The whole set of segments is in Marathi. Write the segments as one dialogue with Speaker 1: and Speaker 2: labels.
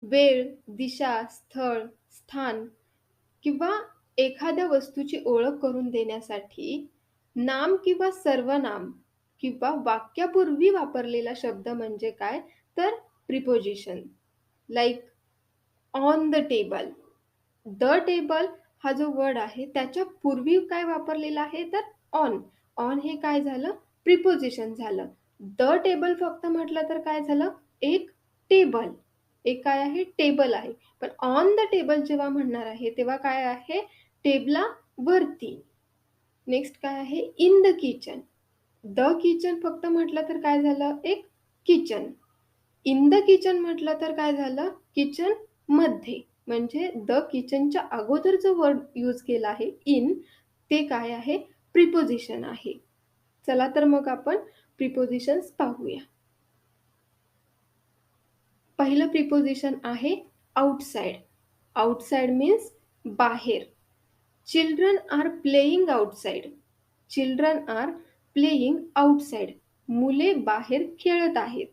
Speaker 1: वेळ, दिशा, स्थळ, स्थान किंवा एखाद्या वस्तूची ओळख करून देण्यासाठी नाम किंवा सर्वनाम किंवा वाक्यापूर्वी वापरलेला शब्द म्हणजे काय? तर preposition. Like on the table. The table हा जो वर्ड आहे त्याच्या पूर्वी काय वापरलेला आहे तर ऑन. ऑन हे काय झालं? प्रिपोजिशन झालं. द टेबल फक्त म्हटलं तर काय झालं? एक टेबल. एक काय आहे? टेबल आहे. पण ऑन द टेबल जेव्हा म्हणणार आहे तेव्हा काय आहे? टेबला वरती. नेक्स्ट काय आहे? In the kitchen. The kitchen फक्त म्हटलं तर काय झालं? एक किचन. इन द किचन म्हटलं तर काय झालं? किचन मध्ये. म्हणजे द किचनच्या अगोदर जो वर्ड यूज केला आहे इन, ते काय आहे? प्रिपोजिशन आहे. चला तर मग आपण प्रिपोजिशन्स पाहूया. पहिलं प्रिपोजिशन आहे आउटसाइड. आउटसाइड मीन्स बाहेर. Children are playing outside. Children are playing outside. मुले बाहेर खेळत आहेत.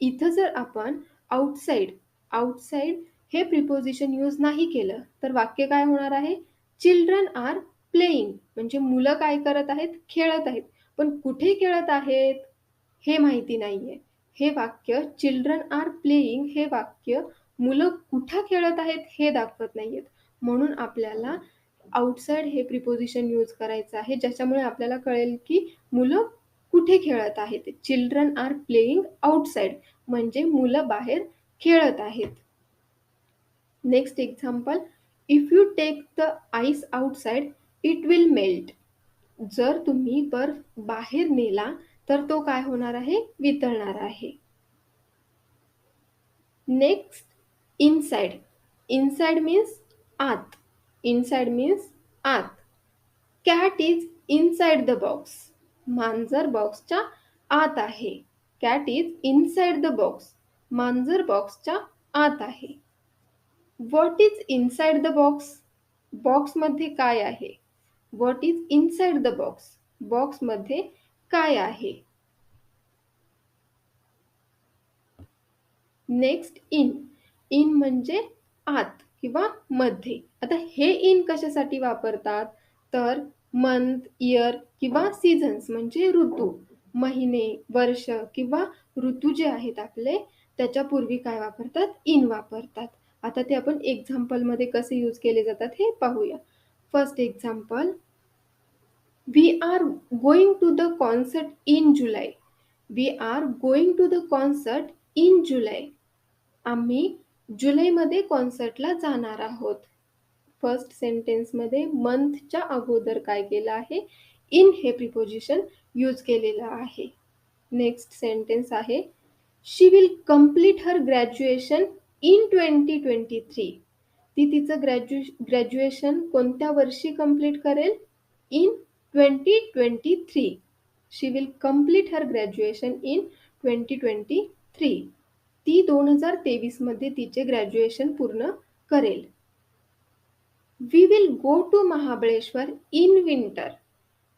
Speaker 1: इथं जर आपण आउटसाइड, आउटसाइड हे प्रिपोजिशन यूज नाही केलं तर वाक्य काय होणार आहे? चिल्ड्रन आर प्लेइंग म्हणजे मुलं काय करत आहेत? खेळत आहेत. पण कुठे खेळत आहेत? हे माहिती नाहीये. हे वाक्य चिल्ड्रन आर प्लेइंग हे वाक्य मुलं कुठं खेळत आहेत हे दाखवत नाहीयेत. म्हणून आपल्याला आउटसाइड हे प्रिपोजिशन यूज करायचं आहे ज्याच्यामुळे आपल्याला कळेल की मुलं कुठे खेळत आहेत. चिल्ड्रन आर प्लेइंग आउटसाइड म्हणजे मुलं बाहेर खेळत आहेत. Next example, if you take the ice outside it will melt. जर तुम्ही बर्फ बाहेर नेला तर तो काय होणार आहे? वितळणार आहे. Next inside. इनसाइड मीन्स आत. इनसाइड मीन्स आत. Cat is inside the box. मांजर बॉक्सच्या आत आहे. Cat is inside the box. मांजर बॉक्सच्या आत आहे. What is inside the box. बॉक्समध्ये काय आहे? What is inside the box. बॉक्समध्ये काय आहे? Next in. इन म्हणजे आत किंवा मध्ये. आता हे इन कशासाठी वापरतात? तर मंथ, इयर किंवा सीझन्स म्हणजे ऋतू, महिने, वर्ष किंवा ऋतू जे आहेत आपले त्याच्यापूर्वी काय वापरतात? इन वापरतात. आता ते आपण एक्झाम्पलमध्ये कसे यूज केले जातात हे पाहूया. First example, we are going to the concert in July. We are going to the concert in July. आम्ही जुलैमध्ये कॉन्सर्टला जाणार आहोत. फर्स्ट सेंटेन्समध्ये मंथच्या अगोदर काय केलं आहे? इन हे प्रिपोजिशन यूज केलेलं आहे. नेक्स्ट सेंटेन्स आहे, she will complete her graduation in 2023. ती तिचं ग्रॅज्युएशन कोणत्या वर्षी कम्प्लीट करेल? In 2023. She will complete her graduation in 2023. ती 2023 मध्ये तिचे ग्रॅज्युएशन पूर्ण करेल. We will go to Mahabaleshwar in winter.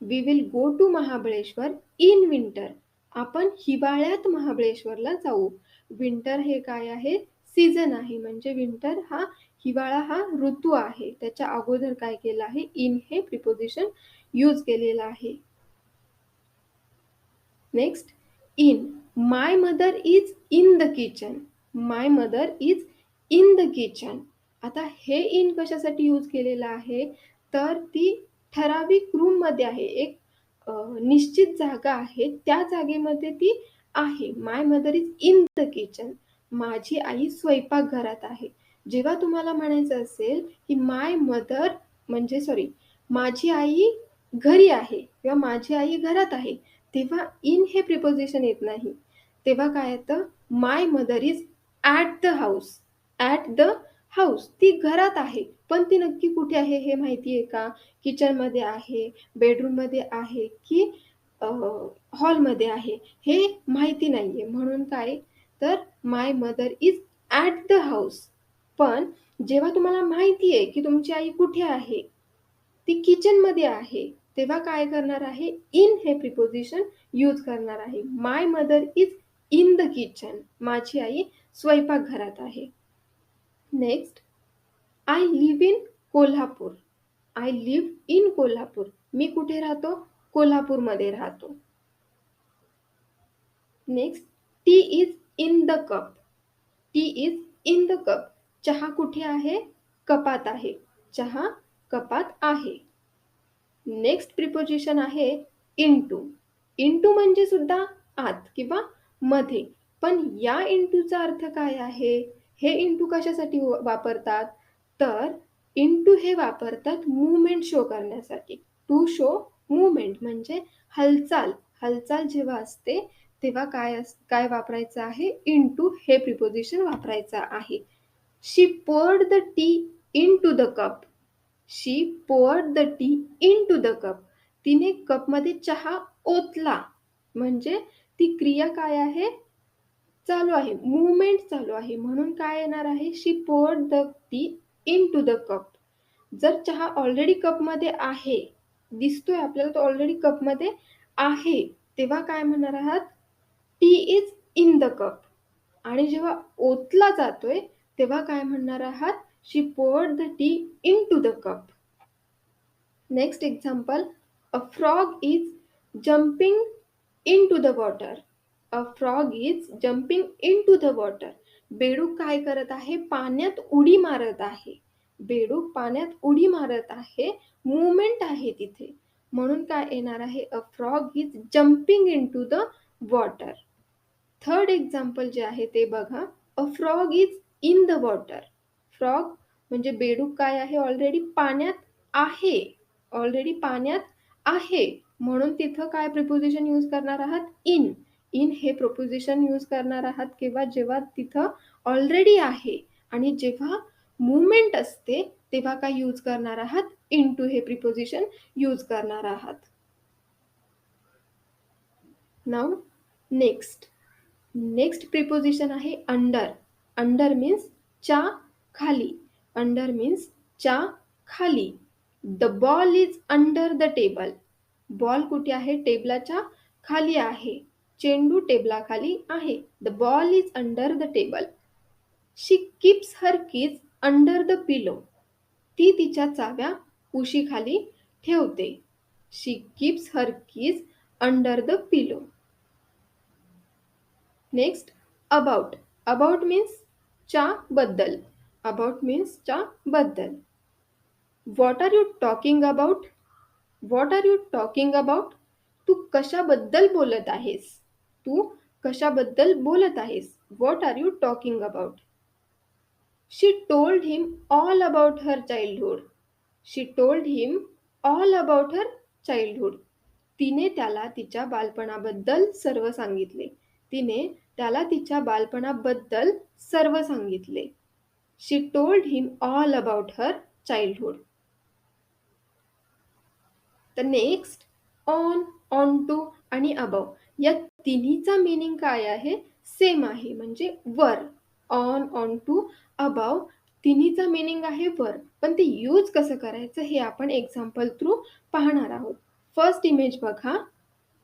Speaker 1: We will go to Mahabaleshwar in winter. आपण हिवाळ्यात महाबळेश्वरला जाऊ. विंटर हे काय आहे? सीझन आहे. म्हणजे विंटर हा हिवाळा हा ऋतू आहे. त्याच्या अगोदर काय केलं आहे? इन हे प्रिपोजिशन यूज केलेलं आहे. Next in. My mother is in the kitchen. My mother is in the kitchen. आता हे इन कशासाठी यूज केलेलं आहे? तर ती ठराविक रूममध्ये आहे. एक निश्चित जागा आहे. त्या जागेमध्ये ती आहे. My mother is in the kitchen. माझी आई स्वयंपाकघरात आहे. जेव्हा तुम्हाला म्हणायचं असेल की माय मदर म्हणजे माझी आई घरी आहे किंवा माझी आई घरात आहे, तेव्हा इन हे प्रिपोजिशन येत नाही. तेव्हा काय येतं? My mother is at the house. At the house. ती घरात आहे. पण ती नक्की कुठे आहे हे माहिती आहे का? किचनमध्ये आहे, बेडरूममध्ये आहे की हॉलमध्ये आहे हे माहिती नाहीये. म्हणून काय? तर my mother is at the house. पण जेव्हा तुम्हाला माहिती आहे की तुमची आई कुठे आहे, ती किचनमध्ये आहे, तेव्हा काय करणार आहे? इन हे प्रिपोजिशन यूज करणार आहे. My mother is in the kitchen. माझी आई स्वयंपाकघरात आहे. Next, I live in Kolhapur. I live in Kolhapur. मी कुठे राहतो? कोल्हापूरमध्ये राहतो. Next, tea is in the cup. Tea is in the cup. चहा कुठे आहे? कपात आहे. चहा कपात आहे. नेक्स्ट प्रिपोजिशन आहे इनटू. इनटू म्हणजे सुद्धा आत किंवा मध्ये. पण या इनटूचा अर्थ काय आहे? हे इनटू कशासाठी वापरतात? तर इनटू हे वापरतात मूवमेंट शो करण्यासाठी. टू शो मूवमेंट म्हणजे हालचाल. हालचाल जेव्हा असते तेव्हा काय वापरायचं आहे? इनटू हे प्रिपोजिशन वापरायचं आहे. शी poured the tea into the cup. She poured the tea into the cup. तिने कपमध्ये चहा ओतला. म्हणजे ती क्रिया काय आहे? चालू आहे. मूवमेंट चालू आहे. म्हणून काय येणार आहे? शी poured the tea into the cup. जर चहा ऑलरेडी कपमध्ये आहे, दिसतोय आपल्याला तो ऑलरेडी कपमध्ये आहे, तेव्हा काय म्हणणार आहात? T is in the cup. आणि जेव्हा ओतला जातोय तेव्हा काय म्हणणार आहात? शी poured the tea into the cup. Next example, a frog is jumping into the water. A frog is jumping into the water. बेडूक काय करत आहे? पाण्यात उडी मारत आहे. बेडूक पाण्यात उडी मारत आहे. मूवमेंट आहे तिथे. म्हणून काय येणार आहे? A frog is jumping into the water. Third example जे आहे ते बघा, a frog is in the water. Frog म्हणजे बेडूक काय आहे? ऑलरेडी पाण्यात आहे. ऑलरेडी पाण्यात आहे. म्हणून तिथं काय प्रिपोजिशन यूज करणार आहात? इन. इन हे प्रिपोजिशन यूज करणार आहात किंवा जेव्हा तिथं ऑलरेडी आहे आणि जेव्हा मूवमेंट असते तेव्हा काय यूज करणार आहात? इनटू हे प्रिपोजिशन यूज करणार आहात. Now next. नेक्स्ट प्रिपोजिशन आहे अंडर. अंडर मीन्स च्या खाली. अंडर मीन्स च्या खाली. The ball is under the table. Ball कुठे आहे? टेबलाच्या खाली आहे. चेंडू टेबलाखाली आहे. The ball is under the table. She keeps her keys under the pillow. ती तिच्या चाव्या उशीखाली ठेवते. She keeps her keys under the pillow. Next, about. About means च्या बद्दल. अबाउट मीन्स च्या बद्दल. What are you talking about? What are you talking about? तू कशाबद्दल बोलत आहेस? तू कशाबद्दल बोलत आहेस? What are you talking about? She told him all about her childhood. She told him all about her childhood. तिने त्याला तिच्या बालपणाबद्दल सर्व सांगितले. तिने त्याला तिच्या बालपणाबद्दल सर्व सांगितले. She told him all about her childhood. तर नेक्स्ट, ऑन, ऑन टू आणि अबव या तिन्हीचा मीनिंग काय आहे? सेम आहे, म्हणजे वर. ऑन, ऑन टू, अबव तिन्हीचा मीनिंग आहे वर. पण ते यूज कसं करायचं हे आपण एक्झाम्पल थ्रू पाहणार आहोत. फर्स्ट इमेज बघा.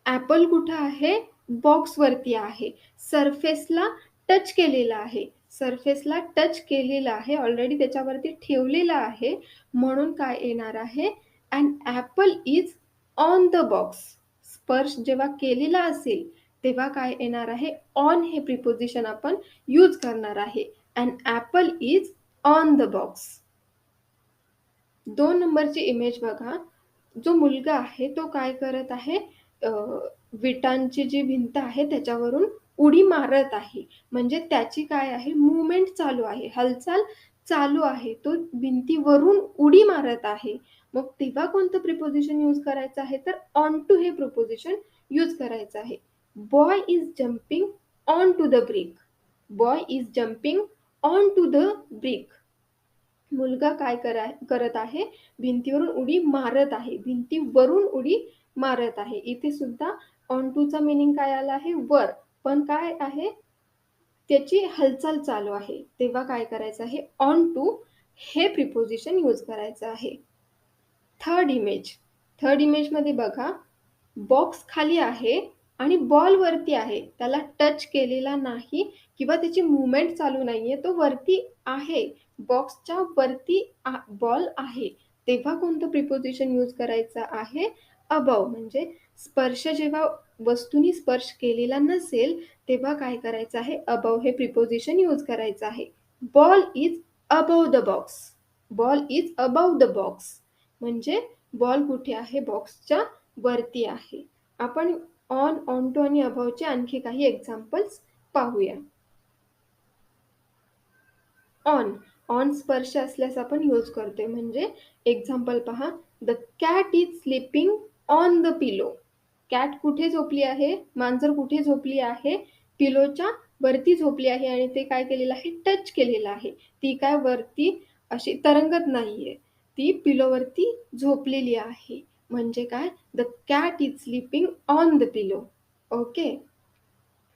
Speaker 1: ॲपल कुठं आहे? बॉक्सवरती आहे. सरफेसला टच केलेला आहे. सरफेसला टच केलेला आहे. ऑलरेडी त्याच्यावरती ठेवलेला आहे. म्हणून काय येणार आहे? And Apple is on the box. स्पर्श जेव्हा केलेला असेल तेव्हा काय येणार आहे? ऑन हे प्रिपोजिशन आपण यूज करणार आहे. And Apple is on the box. 2 नंबरची इमेज बघा. जो मुलगा आहे तो काय करत आहे? विटांची जी भिंत आहे त्याच्यावरून उडी मारत आहे. म्हणजे त्याची काय आहे? मूवमेंट चालू आहे. हालचाल चालू आहे. तो भिंतीवरून उडी मारत आहे. मग तेव्हा कोणतं प्रिपोजिशन यूज करायचं आहे? तर ऑन टू हे प्रिपोजिशन यूज करायचं आहे. Boy is jumping on to the brick. Boy is jumping on to the brick. मुलगा काय करत आहे? भिंतीवरून उडी मारत आहे. भिंतीवरून उडी मारत आहे. इथे सुद्धा ऑन टूचा मीनिंग काय आला आहे? वर. पण काय आहे? त्याची हालचाल चालू आहे. तेव्हा काय करायचं आहे? ऑन टू हे प्रिपोजिशन यूज करायचं आहे. Third image. थर्ड इमेजमध्ये बघा. बॉक्स खाली आहे आणि बॉल वरती आहे. त्याला टच केलेला नाही किंवा त्याची मूव्हमेंट चालू नाहीये. तो वरती आहे. बॉक्सच्या वरती बॉल आहे. तेव्हा कोणतं प्रिपोझिशन यूज करायचं आहे? अबोव्ह. म्हणजे स्पर्श जेव्हा वस्तूनी स्पर्श केलेला नसेल, तेव्हा काय करायचं आहे? अबोव्ह हे प्रिपोझिशन यूज करायचं आहे. Ball is above the box. Ball is above the box. म्हणजे बॉल कुठे आहे? बॉक्सच्या वरती आहे. आपण ऑन, ऑन टू आणि अबाउटचे आणखी काही एक्झाम्पल्स पाहूया. ऑन, ऑन स्पर्श असल्यास आपण यूज करतोय. म्हणजे एक्झाम्पल पहा, the cat is sleeping on the pillow. Cat कुठे झोपली आहे? मांजर कुठे झोपली आहे? पिलोच्या वरती झोपली आहे आणि ते काय केलेलं आहे? टच केलेलं आहे. ती काय वरती अशी तरंगत नाहीये. ती पिलोवरती झोपलेली आहे. म्हणजे काय? The cat is sleeping on the pillow. Okay.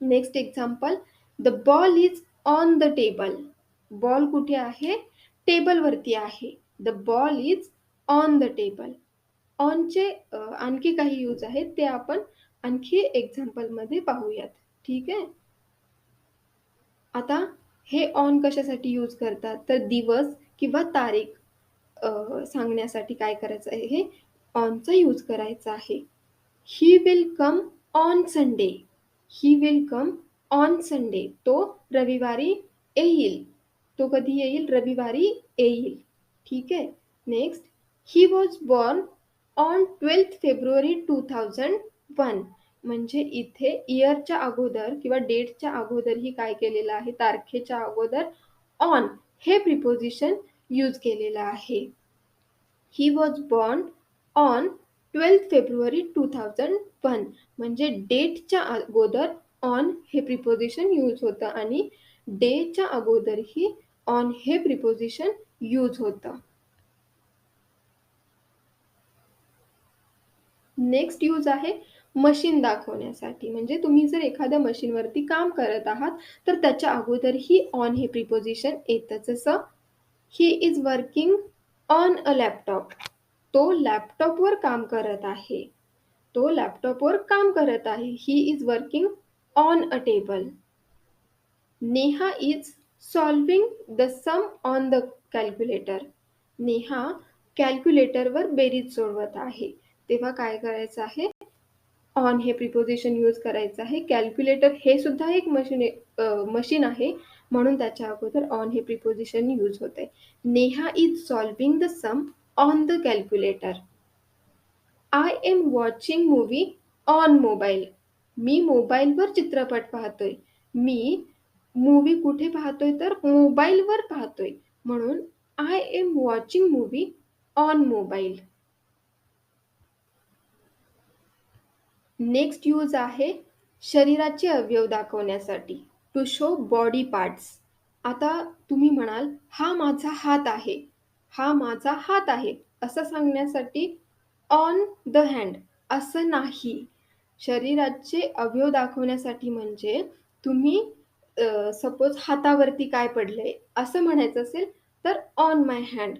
Speaker 1: Next example, the ball is on the table. Ball कुठे आहे? टेबलवरती आहे. The ball is on the table. ऑनचे आणखी काही यूज आहेत ते आपण आणखी एक्झाम्पलमध्ये पाहूयात. ठीक आहे. आता हे ऑन कशासाठी यूज करतात? तर दिवस किंवा तारीख सांगण्यासाठी काय करायचं आहे? हे ऑनचा यूज करायचा आहे. He will come on Sunday. He will come on Sunday. तो रविवारी येईल. तो कधी येईल? रविवारी येईल. ठीक आहे. Next, he was born on 12th February 2001. म्हणजे इथे इयरच्या अगोदर किंवा डेटच्या अगोदरही काय केलेलं आहे? तारखेच्या अगोदर ऑन हे प्रिपोझिशन यूज केलेलं आहे. He was born on 12th February 2001. म्हणजे डेटच्या अगोदर ऑन हे प्रिपोझिशन यूज होतं आणि डेच्या अगोदरही ऑन हे प्रिपोझिशन यूज होतं. नेक्स्ट यूज आहे मशीन दाखवण्यासाठी. म्हणजे तुम्ही जर एखाद्या मशीनवरती काम करत आहात, तर त्याच्या अगोदरही ऑन हे प्रिपोझिशन येतं. जसं ही is working on a laptop. तो लॅपटॉपवर काम करत आहे. तो लॅपटॉपवर काम करत आहे. He is working on a table. Neha is solving the sum on the calculator. Neha कॅल्क्युलेटरवर बेरीज सोडवत आहे. तेव्हा काय करायचं आहे? ऑन हे प्रिपोझिशन यूज करायचं आहे. कॅल्क्युलेटर हे सुद्धा एक मशीन आहे, म्हणून त्याच्या अगोदर ऑन हे प्रिपोझिशन यूज होते. Neha is solving the sum on the calculator. I am watching movie on mobile. मी मोबाईलवर चित्रपट पाहतोय. मी मूवी कुठे पाहतोय? तर मोबाईलवर पाहतोय. म्हणून I am watching movie on mobile. Next use आहे शरीराचे अवयव दाखवण्यासाठी. To show body parts. आता तुम्ही म्हणाल, हा माझा हात आहे. हा माझा हात आहे. असं सांगण्यासाठी ऑन द हँड असं नाही. शरीराचे अवयव दाखवण्यासाठी म्हणजे तुम्ही सपोज हातावरती काय पडलंय असं म्हणायचं असेल तर ऑन माय हँड.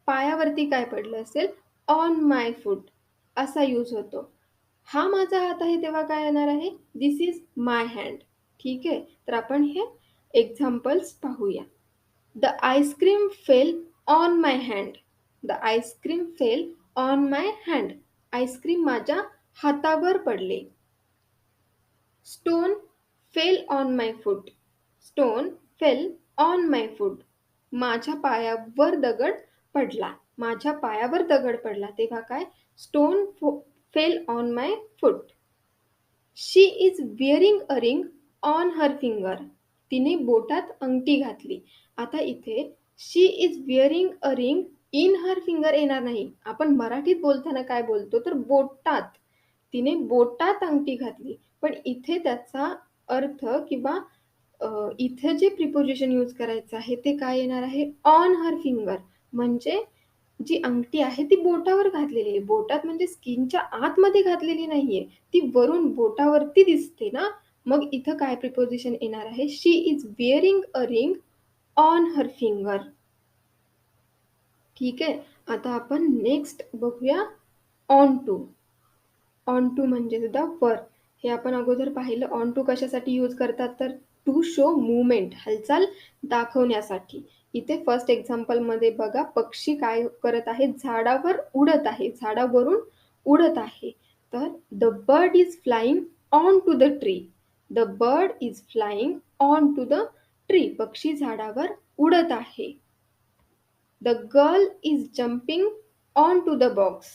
Speaker 1: पायावरती काय पडलं असेल? ऑन माय फूट असा यूज होतो. हा माझा हात आहे तेव्हा काय येणार आहे? This is my hand. ठीक आहे. तर आपण हे एक्झाम्पल्स पाहूया. The ice cream fell on my hand. The ice cream fell on my hand. Ice cream माझ्या हातावर पडले. Stone fell on my foot. Stone fell on my foot. माझ्या पायावर दगड पडला. माझ्या पायावर दगड पडला. तेव्हा काय? Stone fell on my foot. She is wearing a ring on her finger. तिने बोटात अंगठी घातली. आता इथे she is wearing a ring in her finger येणार नाही. आपण मराठीत बोलताना काय बोलतो? तर बोटात. तिने बोटात अंगठी घातली. पण इथे त्याचा अर्थ किंवा इथे जे प्रिपोजिशन यूज करायचं आहे ते काय येणार आहे? On her finger. म्हणजे जी अंगठी आहे ती बोटावर घातलेली आहे. बोटात म्हणजे स्किनच्या आतमध्ये घातलेली नाहीये. ती वरून बोटावरती दिसते ना. मग इथं काय प्रिपोजिशन येणार आहे? She is wearing a ring on her finger. ठीक आहे. आता आपण नेक्स्ट बघूया ऑन टू. ऑन टू म्हणजे सुद्धा वर. हे आपण अगोदर पाहिलं. ऑन टू कशासाठी यूज करतात, तर टू शो मूव्हमेंट, हालचाल दाखवण्यासाठी. इथे फर्स्ट एक्झाम्पलमध्ये बघा, पक्षी काय करत आहे, झाडावर उडत आहे, झाडावरून उडत आहे. तर the bird is flying on to the tree. The bird is flying on to the tree. पक्षी झाडावर उडत आहे. The girl is jumping on to the box.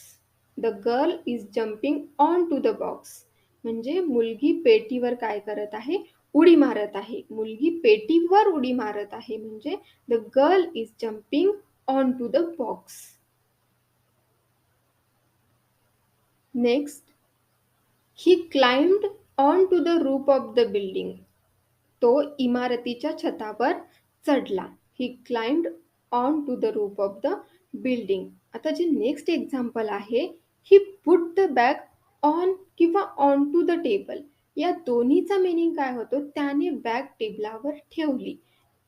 Speaker 1: The girl is jumping on to the box. म्हणजे मुलगी पेटीवर काय करत आहे, उडी मारत आहे. मुलगी पेटीवर उडी मारत आहे म्हणजे the girl is jumping on to the box. Next, he climbed on to the roof of the building. तो इमारतीच्या छतावर चढला. He climbed on to the roof of the building. आता जे नेक्स्ट एक्झाम्पल आहे, he put the bag on किंवा ऑन टू द टेबल. या दोन्हीचा मिनिंग काय होतो, त्याने बॅग टेबलावर ठेवली.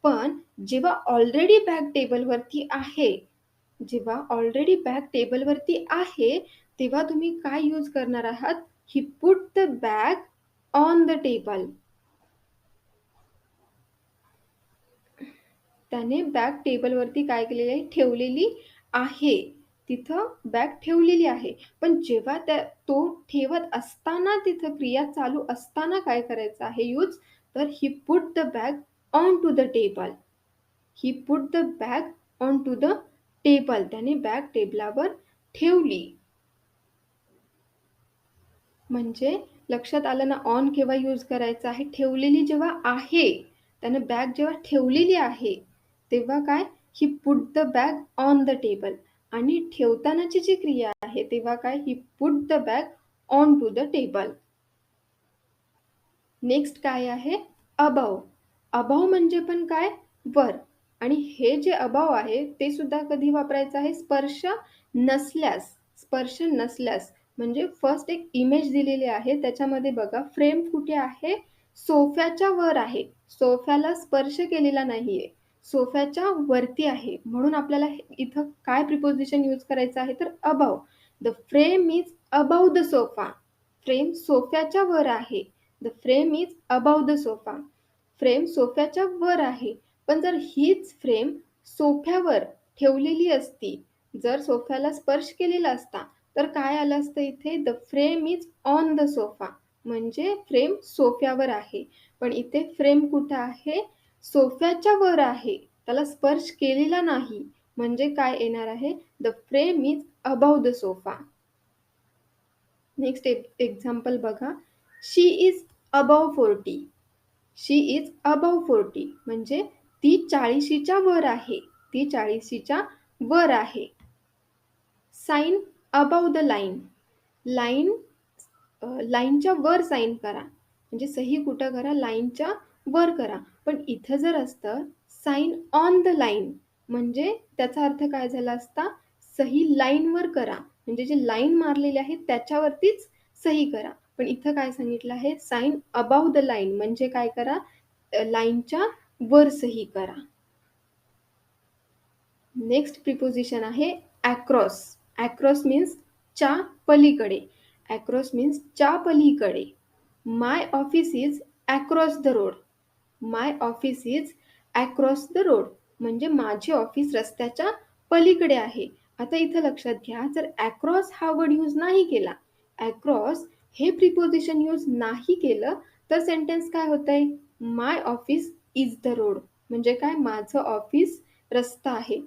Speaker 1: पण जेव्हा ऑलरेडी बॅग टेबलवरती आहे, जेव्हा ऑलरेडी बॅग टेबलवरती आहे, तेव्हा तुम्ही काय यूज करणार आहात, he put the bag on the table. त्याने बॅग टेबलवरती काय केलेली आहे, ठेवलेली आहे. तिथं बॅग ठेवलेली आहे. पण जेव्हा तो ठेवत असताना, तिथं क्रिया चालू असताना काय करायचं आहे यूज, तर he put the bag on to the table. He put the bag on to the table. त्याने बॅग टेबलावर ठेवली. म्हणजे लक्षात आलं ना, ऑन केव्हा यूज करायचा आहे, ठेवलेली जेव्हा आहे. त्याने बॅग जेव्हा ठेवलेली आहे तेव्हा काय, he put the bag on the table. आणि ठेवतानाची जी क्रिया आहे तेव्हा काय, he put the bag on to the table. Next काय आहे, अबाव. अबाव म्हणजे पण काय, वर. आणि हे जे अबाव आहे ते सुद्धा कधी वापरायचं आहे, स्पर्श नसल्यास. स्पर्श नसल्यास म्हणजे फर्स्ट एक इमेज दिलेली आहे, त्याच्यामध्ये बघा फ्रेम कुठे आहे, सोफ्याच्या वर आहे. सोफ्याला स्पर्श केलेला नाहीये, सोफ्याच्या वरती आहे. म्हणून आपल्याला इथं काय प्रिपोजिशन यूज करायचं आहे, तर above. The frame is above the sofa. Frame सोफ्याच्या वर आहे. The frame is above the sofa. Frame सोफ्याच्या वर आहे. पण जर हीच फ्रेम सोफ्यावर ठेवलेली असती, जर सोफ्याला स्पर्श केलेला असता, तर काय आलं असतं इथे, the frame is on the sofa. म्हणजे फ्रेम सोफ्यावर आहे. पण इथे फ्रेम कुठं आहे, सोफ्याच्या वर आहे, त्याला स्पर्श केलेला नाही. म्हणजे काय येणार आहे, the frame is above the sofa. Next example बघा, she is above 40. She is above 40 म्हणजे ती 40च्या वर आहे. ती 40च्या वर आहे. Sign above the line. Line, लाईनच्या वर साइन करा. म्हणजे सही कुठं करा, लाईनच्या वर करा. पण इथं जर असतं साइन ऑन द लाईन, म्हणजे त्याचा अर्थ काय झाला असता, सही लाईनवर करा. म्हणजे जे लाईन मारलेली आहे त्याच्यावरतीच सही करा. पण इथं काय सांगितलं आहे, साइन अबाव द लाईन म्हणजे काय करा, लाईनच्या वर सही करा. नेक्स्ट प्रिपोजिशन आहे अक्रॉस. अक्रॉस मीन्स च्या पलीकडे. अक्रॉस मीन्स च्या पलीकडे. My office is across the road. My office is across the road म्हणजे माझे ऑफिस रस्त्याच्या पलीकडे आहे. आता इथं लक्षात घ्या, जर अक्रॉस हा वर्ड यूज नाही केला, अक्रॉस हे प्रिपोजिशन यूज नाही केलं, तर सेंटेन्स काय होतंय, माय ऑफिस इज द रोड म्हणजे काय, माझं ऑफिस रस्ता आहे.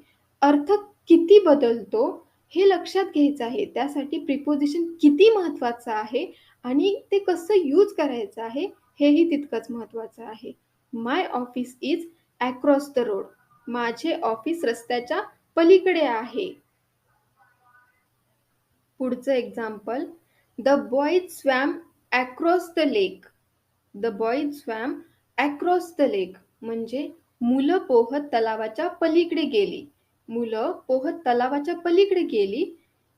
Speaker 1: अर्थ किती बदलतो हे लक्षात घ्यायचं आहे. त्यासाठी प्रिपोजिशन किती महत्वाचं आहे आणि ते कसं यूज करायचं आहे हेही तितकंच महत्वाचं आहे. My office is across the road. माझे ऑफिस रस्त्याच्या पलीकडे आहे. पुढचं example, the boys swam across the lake. The boys swam across the lake म्हणजे मुलं पोहत तलावाच्या पलीकडे गेली. मुलं पोहत तलावाच्या पलीकडे गेली.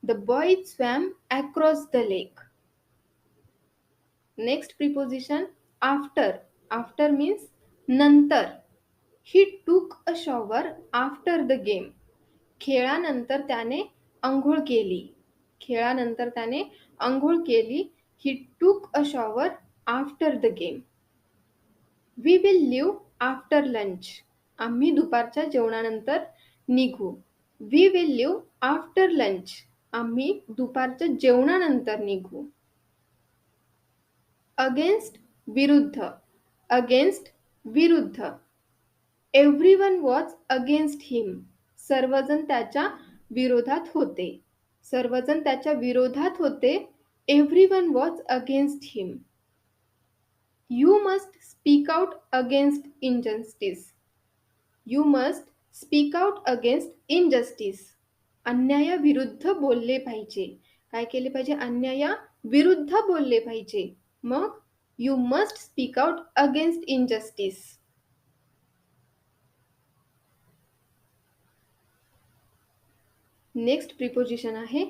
Speaker 1: The boys swam across the lake. Next preposition after. After means नंतर. He took a shower after the game. खेळानंतर त्याने अंघोळ केली. खेळानंतर त्याने अंघोळ केली. He took a shower after the game. We will leave after lunch. आम्ही दुपारच्या जेवणानंतर निघू. We will leave after lunch. आम्ही दुपारच्या जेवणानंतर निघू. अगेन्स्ट विरुद्ध. अगेन्स्ट विरुद्ध. Everyone was against him. सर्वजण त्याच्या विरोधात होते. सर्वजण त्याच्या विरोधात होते. Everyone was against him. You must speak out against injustice. You must speak out against injustice. अन्यायाविरुद्ध बोलले पाहिजे. काय केले पाहिजे? अन्यायाविरुद्ध बोलले पाहिजे. मग you must speak out against injustice. Next preposition आहे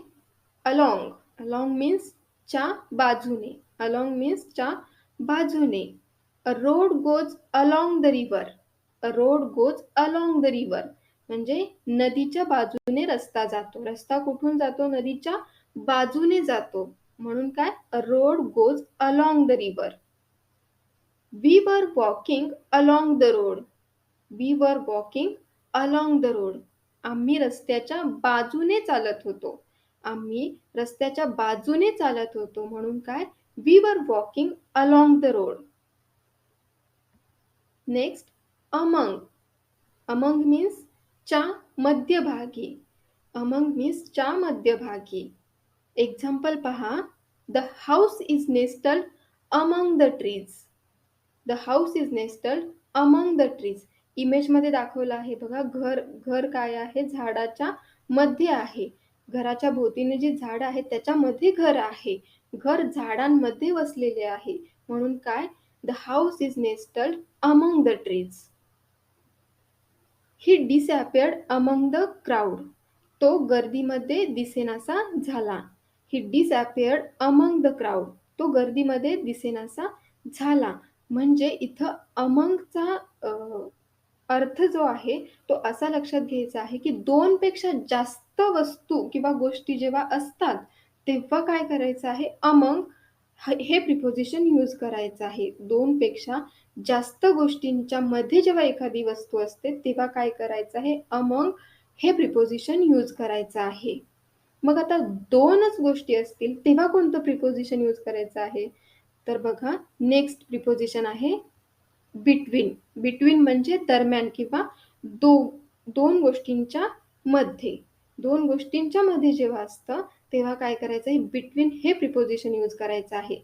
Speaker 1: along. along means च्या बाजूने. along means च्या बाजूने. A road goes along the river. A road goes along the river. म्हणजे नदीच्या बाजूने रस्ता जातो. रस्ता कुठून जातो? नदीच्या बाजूने जातो. म्हणून काय? A road goes along the river. We were walking along the road. We were walking along the road. आम्ही रस्त्याच्या बाजूने चालत होतो. आम्ही रस्त्याच्या बाजूने चालत होतो. म्हणून काय? We were walking along the road. Next among. among means च्या मध्यभागी. among means च्या मध्यभागी. एक्झाम्पल पहा. The house is nestled among the trees. The house is nestled among the trees. इमेजमध्ये दाखवलं आहे बघा. घर काय आहे? झाडाच्या मध्ये आहे. घराच्या भोवतीने जी झाड आहेत त्याच्यामध्ये घर आहे. घर झाडांमध्ये वसलेले आहे. म्हणून काय? The house is nestled among the trees. He disappeared among the crowd. तो गर्दीमध्ये दिसेनासा झाला. He disappeared among the crowd. तो गर्दीमध्ये दिसेनासा झाला. म्हणजे इथं अमंगचा अर्थ जो आहे तो असा लक्षात घ्यायचा आहे की 2 पेक्षा जास्त वस्तू किंवा गोष्टी जेव्हा असतात तेव्हा काय करायचं आहे? अमंग हे प्रिपोजिशन यूज करायचं आहे. 2 पेक्षा जास्त गोष्टींच्या मध्ये जेव्हा एखादी वस्तू असते तेव्हा काय करायचं आहे? अमंग हे प्रिपोजिशन यूज करायचं आहे. मग आता 2च गोष्टी असतील तेव्हा कोणतं प्रिपोजिशन यूज करायचं आहे? तर बघा नेक्स्ट प्रिपोजिशन आहे बिटवीन. बिटवीन म्हणजे दरम्यान किंवा दोन गोष्टींच्या मध्ये. 2 गोष्टींच्या मध्ये जेव्हा असतं तेव्हा काय करायचं आहे? बिटवीन हे प्रिपोजिशन यूज करायचं आहे.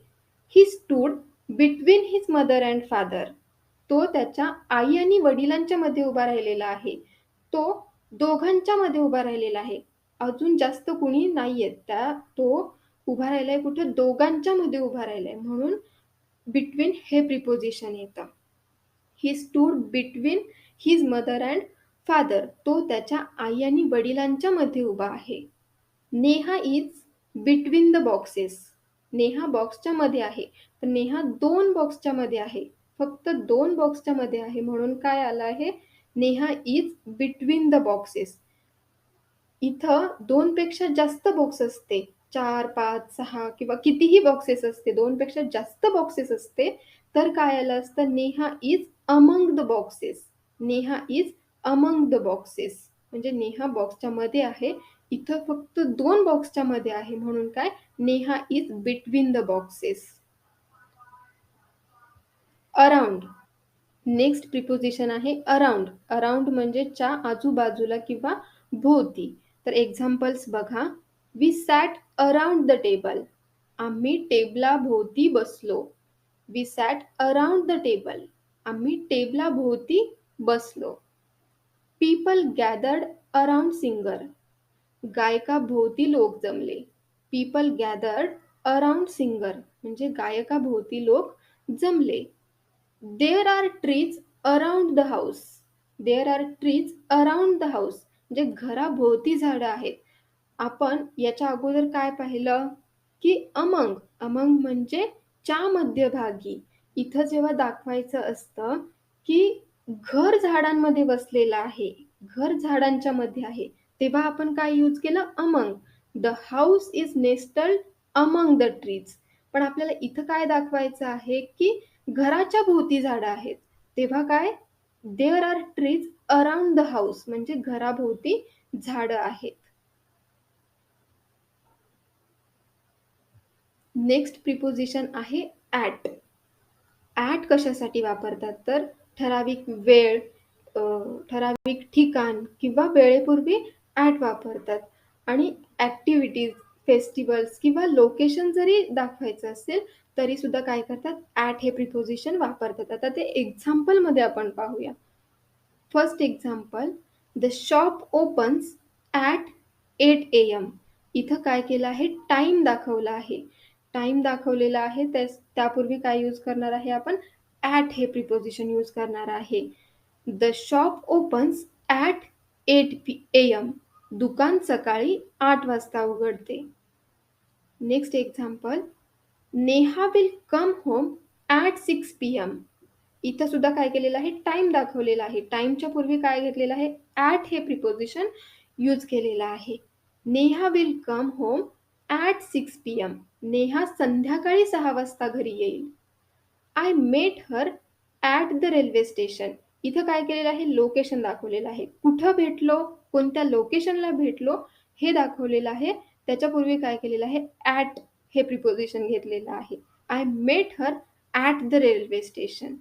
Speaker 1: He stood between his mother and father. तो त्याच्या आई आणि वडिलांच्या मध्ये उभा राहिलेला आहे. तो दोघांच्या मध्ये उभा राहिलेला आहे. अजून जास्त कुणी नाहीये. तो उभा राहिलाय कुठे? दोघांच्या मध्ये उभा राहिलाय. म्हणून बिटवीन हे प्रिपोजिशन येतं. He stood between his mother and father. तो त्याच्या आई आणि वडिलांच्या मध्ये उभा आहे. Neha is between the boxes. Neha बॉक्सच्या मध्ये आहे. तर नेहा 2 बॉक्सच्या मध्ये आहे. फक्त 2 बॉक्सच्या मध्ये आहे. म्हणून काय आलं आहे? Neha is between the boxes. इथं 2 पेक्षा जास्त बॉक्स असते. 4, 5, 6 किंवा कितीही बॉक्सेस असते. 2 पेक्षा जास्त बॉक्सेस असते तर काय आलं असतं? Neha is among the boxes. Neha is among the boxes. म्हणजे नेहा बॉक्सच्या मध्ये आहे. इथं फक्त 2 बॉक्सच्या मध्ये आहे. म्हणून काय? Neha is between the boxes. Around. Next preposition आहे अराउंड. अराउंड म्हणजे च्या आजूबाजूला किंवा भोवती. तर एक्झाम्पल्स बघा. We sat around the table. आम्ही टेबला भोवती बसलो. We sat around the table. आम्ही टेबला भोवती बसलो. People gathered around singer. गायका भोवती लोक जमले. पीपल गॅदर्ड अराउंड सिंगर म्हणजे गायका भोवती लोक जमले. There are trees around the house. There are trees around the house म्हणजे घराभोवती झाडं आहेत. आपण याच्या अगोदर काय पाहिलं की अमंग. अमंग म्हणजे च्या मध्यभागी. इथं जेव्हा दाखवायचं असतं की घर झाडांमध्ये बसलेलं आहे, घर झाडांच्या मध्ये आहे, तेव्हा आपण काय यूज केलं? Among. The house is nestled among the trees. पण आपल्याला इथं काय दाखवायचं आहे, की घराच्या भोवती झाडं आहेत. तेव्हा काय? There are trees around the house म्हणजे घराभोवती झाडं आहेत. नेक्स्ट प्रिपोजिशन आहे ॲट. ॲट कशासाठी वापरतात तर ठराविक वेळ, ठराविक ठिकाण किंवा वेळेपूर्वी ॲट वापरतात आणि ॲक्टिव्हिटीज, फेस्टिव्हल्स किंवा लोकेशन जरी दाखवायचं असेल तरी सुद्धा काय करतात ॲट हे प्रिपोजिशन वापरतात. आता ते एक्झाम्पलमध्ये आपण पाहूया. First example, the shop opens at 8 AM. इथं काय केलं आहे टाईम दाखवला आहे. टाईम दाखवलेला आहे त्यापूर्वी काय यूज करणार आहे आपण ॲट हे प्रिपोजिशन यूज करणार आहे. The shop opens at 8 AM. दुकान सकाळी 8 वाजता उघडते. Next example, Neha will come home at 6 PM. इथं सुद्धा काय केलेलं आहे टाईम दाखवलेला आहे. टाईमच्या पूर्वी काय घेतलेलं आहे ॲट हे प्रिपोजिशन यूज केलेलं आहे. Neha will come home at 6 PM. Neha संध्याकाळी 6 वाजता घरी येईल. I met her at the railway station. इथं काय केलेलं आहे लोकेशन दाखवलेलं आहे. कुठं भेटलो, कोणत्या लोकेशनला भेटलो हे दाखवलेलं आहे. त्याच्यापूर्वी काय केलेलं आहे ॲट हे प्रिपोजिशन घेतलेलं आहे. I met her at the railway station.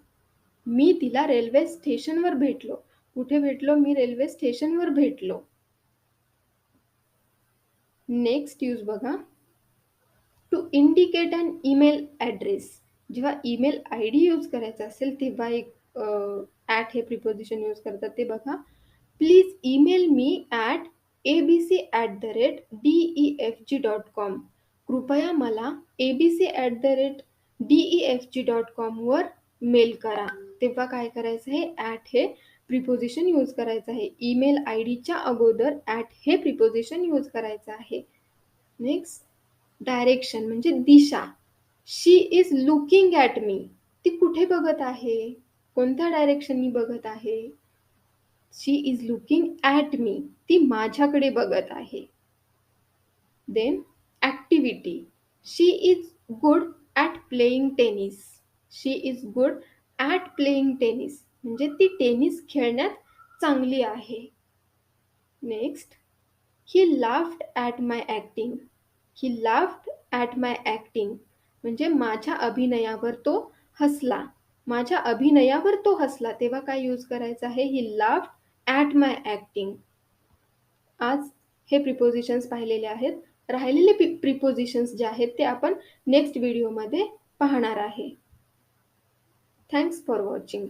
Speaker 1: मी तिला रेल्वे स्टेशनवर भेटलो. कुठे भेटलो? मी रेल्वे स्टेशनवर भेटलो. नेक्स्ट यूज बघा. To indicate an email address. जेव्हा ईमेल आयडी यूज करायचा असेल तेव्हा एक ॲट हे प्रिपोजिशन यूज करतात ते बघा. Please email me at abc@defg.com. कृपया मला abc@defg.com वर मेल करा. तेव्हा काय करायचं आहे ॲट हे प्रिपोजिशन यूज करायचं आहे. ईमेल आयडीच्या अगोदर ॲट हे प्रिपोजिशन यूज करायचं आहे. नेक्स्ट, डायरेक्शन म्हणजे दिशा. She is looking at me. ती कुठे बघत आहे? कोणत्या डायरेक्शननी बघत आहे? She is looking at me. ती माझ्याकडे बघत आहे. Then activity. She is good at playing tennis. She is good at playing tennis म्हणजे ती टेनिस खेळण्यात चांगली आहे. Next, he laughed at my acting. He laughed at my acting म्हणजे माझ्या अभिनयावर तो हसला. माझ्या अभिनयावर तो हसला. तेव्हा काय यूज करायचं आहे ही लाफ्ड ॲट माय ॲक्टिंग. आज हे प्रिपोजिशन्स पाहिलेले आहेत. राहिलेले प्रिपोजिशन्स जे आहेत ते आपण नेक्स्ट व्हिडिओमध्ये पाहणार आहे. Thanks for watching.